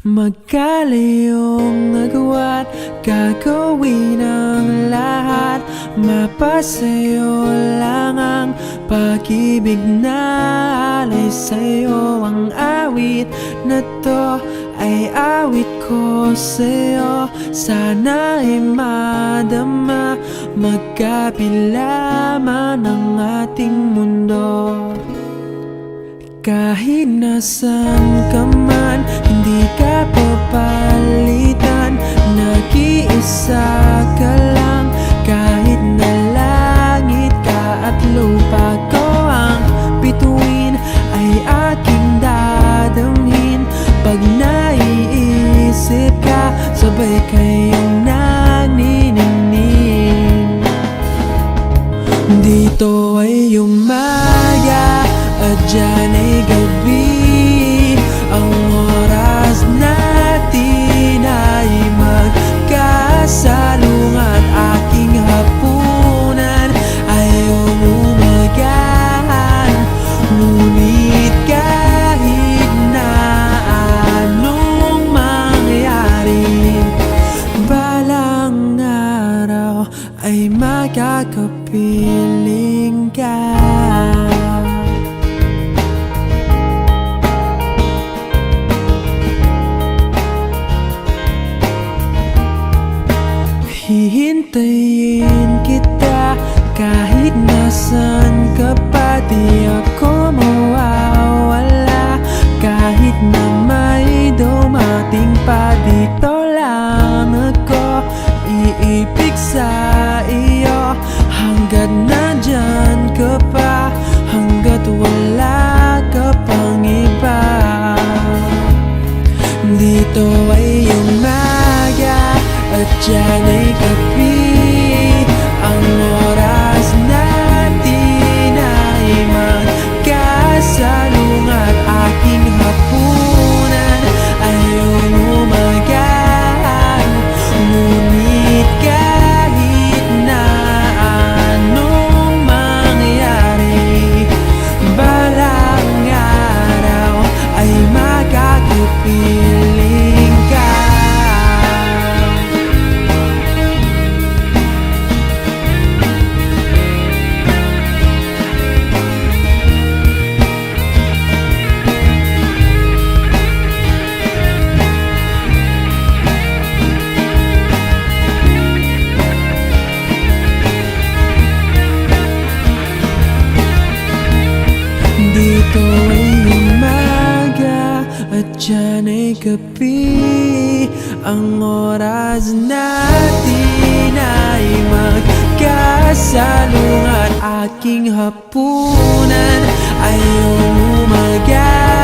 Magkalayong nagawa't gagawin ang lahat. Mapasayo lang ang pag-ibig na alay sa'yo. Ang awit na to ay awit ko sa'yo. Sana ay madama, magkabila man ang ating mundo. Kahit nasan ka man, hindi ka papalitan. Nag-iisa ka lang, kahit na langit ka at lupa ko ang bituin, ay aking dadamhin. Pag naiisip ka, sabay kayong naniningning. Dito ay umaga at dyan ay gabi. Ang oras natin ay magkasalungat. Aking hapunan ay umumagahan. Ngunit kahit na anong mangyari, balang araw ay makakapiling ka. Hihintayin kita kahit nasan ka pa. Di ako mawawala kahit na may dumating pa. Dito lang ako iibig sa iyo hanggat nandyan ka pa, hanggat wala ka pang iba. Dito ay umaga at dyan ay gabi. Ang oras natin ay magkasalungat. Aking hapunan ay umumagahan. Ngunit kahit na anong mangyari, balang araw ay makakapiling ka. Dito ay umaga at dyan ay gabi. Ang oras natin ay magkasalungat. Aking hapunan ay umaga.